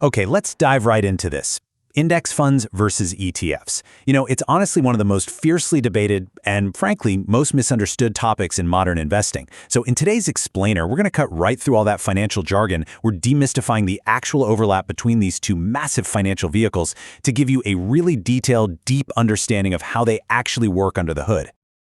Okay, let's dive right into this. Index funds versus ETFs. It's honestly one of the most fiercely debated and, frankly, most misunderstood topics in modern investing. So in today's explainer, we're going to cut right through all that financial jargon. We're demystifying the actual overlap between these two massive financial vehicles to give you a really detailed, deep understanding of how they actually work under the hood.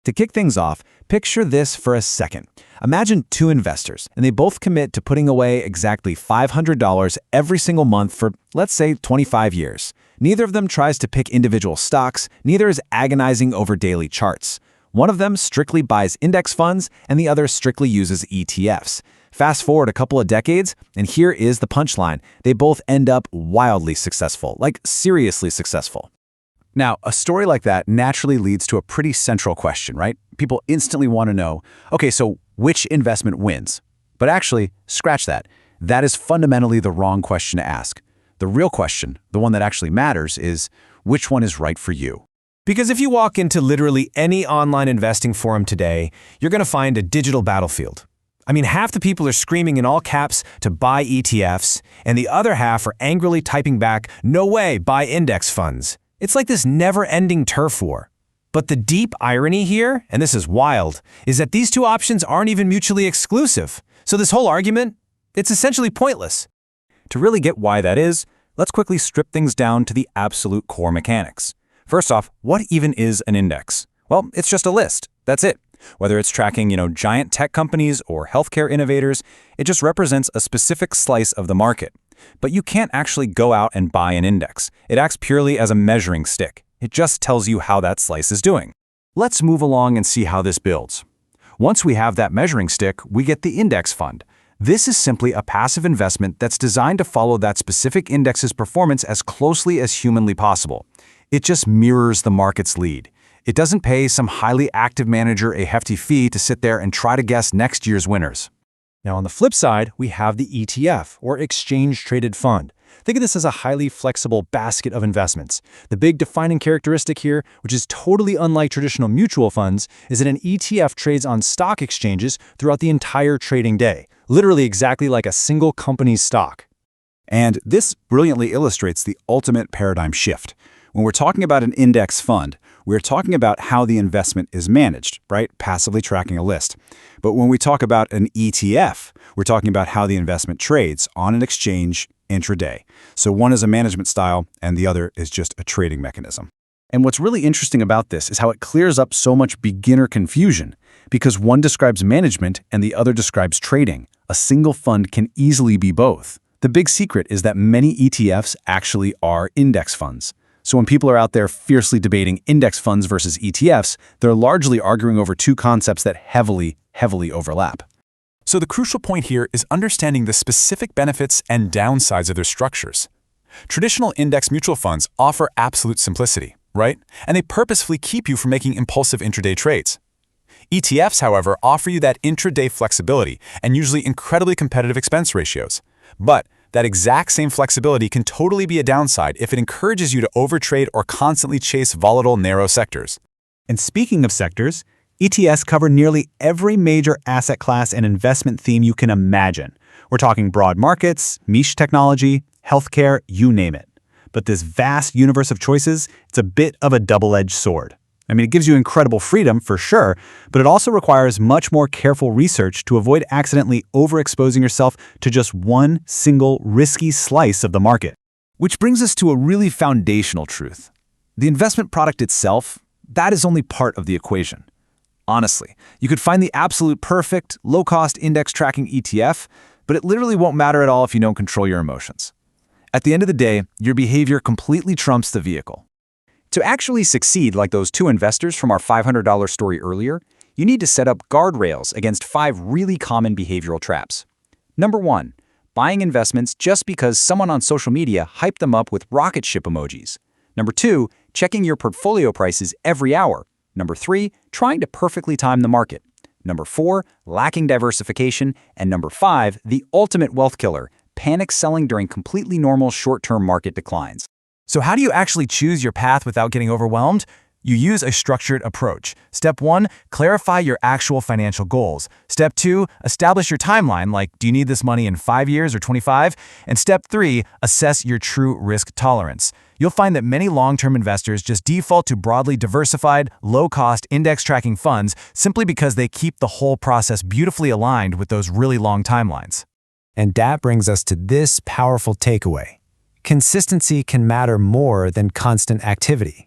To kick things off, picture this for a second. Imagine two investors, and they both commit to putting away exactly $500 every single month for, let's say, 25 years. Neither of them tries to pick individual stocks, neither is agonizing over daily charts. One of them strictly buys index funds, and the other strictly uses ETFs. Fast forward a couple of decades, and here is the punchline. They both end up wildly successful, like seriously successful. Now, a story like that naturally leads to a pretty central question, right? People instantly want to know, okay, so which investment wins? But actually, scratch that. That is fundamentally the wrong question to ask. The real question, the one that actually matters, is which one is right for you? Because if you walk into literally any online investing forum today, you're going to find a digital battlefield. I mean, half the people are screaming in all caps to buy ETFs, and the other half are angrily typing back, "No way, buy index funds." It's like this never-ending turf war. But the deep irony here, and this is wild, is that these two options aren't even mutually exclusive. So this whole argument, it's essentially pointless. To really get why that is, let's quickly strip things down to the absolute core mechanics. First off, what even is an index? Well, it's just a list. That's it. Whether it's tracking, giant tech companies or healthcare innovators, it just represents a specific slice of the market. But you can't actually go out and buy an index. It acts purely as a measuring stick. It just tells you how that slice is doing. Let's move along and see how this builds. Once we have that measuring stick, we get the index fund. This is simply a passive investment that's designed to follow that specific index's performance as closely as humanly possible. It just mirrors the market's lead. It doesn't pay some highly active manager a hefty fee to sit there and try to guess next year's winners. Now, on the flip side, we have the ETF, or exchange-traded fund. Think of this as a highly flexible basket of investments. The big defining characteristic here, which is totally unlike traditional mutual funds, is that an ETF trades on stock exchanges throughout the entire trading day, literally exactly like a single company's stock. And this brilliantly illustrates the ultimate paradigm shift. When we're talking about an index fund, we're talking about how the investment is managed, right? Passively tracking a list. But when we talk about an ETF, we're talking about how the investment trades on an exchange intraday. So one is a management style and the other is just a trading mechanism. And what's really interesting about this is how it clears up so much beginner confusion, because one describes management and the other describes trading. A single fund can easily be both. The big secret is that many ETFs actually are index funds. So when people are out there fiercely debating index funds versus ETFs, they're largely arguing over two concepts that heavily overlap. So the crucial point here is understanding the specific benefits and downsides of their structures. Traditional index mutual funds offer absolute simplicity, right? And they purposefully keep you from making impulsive intraday trades. ETFs, however, offer you that intraday flexibility and usually incredibly competitive expense ratios. But that exact same flexibility can totally be a downside if it encourages you to overtrade or constantly chase volatile, narrow sectors. And speaking of sectors, ETFs cover nearly every major asset class and investment theme you can imagine. We're talking broad markets, niche technology, healthcare, you name it. But this vast universe of choices, it's a bit of a double-edged sword. I mean, it gives you incredible freedom, for sure, but it also requires much more careful research to avoid accidentally overexposing yourself to just one single risky slice of the market. Which brings us to a really foundational truth. The investment product itself, that is only part of the equation. Honestly, you could find the absolute perfect, low-cost index tracking ETF, but it literally won't matter at all if you don't control your emotions. At the end of the day, your behavior completely trumps the vehicle. To actually succeed like those two investors from our $500 story earlier, you need to set up guardrails against 5 really common behavioral traps. Number 1, buying investments just because someone on social media hyped them up with rocket ship emojis. Number 2, checking your portfolio prices every hour. Number 3, trying to perfectly time the market. Number 4, lacking diversification. And number 5, the ultimate wealth killer, panic selling during completely normal short-term market declines. So how do you actually choose your path without getting overwhelmed? You use a structured approach. Step 1, clarify your actual financial goals. Step 2, establish your timeline, like do you need this money in 5 years or 25? And step 3, assess your true risk tolerance. You'll find that many long-term investors just default to broadly diversified, low-cost index tracking funds simply because they keep the whole process beautifully aligned with those really long timelines. And that brings us to this powerful takeaway. Consistency can matter more than constant activity.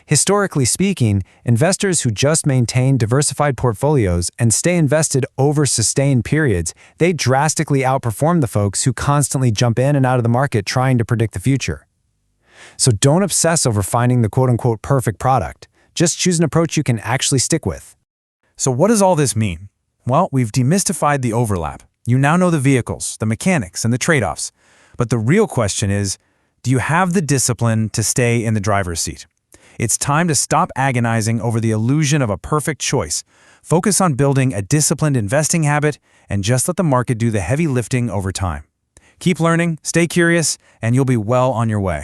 Historically speaking, investors who just maintain diversified portfolios and stay invested over sustained periods, they drastically outperform the folks who constantly jump in and out of the market trying to predict the future. So don't obsess over finding the quote-unquote perfect product. Just choose an approach you can actually stick with. So what does all this mean? Well, we've demystified the overlap. You now know the vehicles, the mechanics, and the trade-offs. But the real question is, do you have the discipline to stay in the driver's seat? It's time to stop agonizing over the illusion of a perfect choice. Focus on building a disciplined investing habit and just let the market do the heavy lifting over time. Keep learning, stay curious, and you'll be well on your way.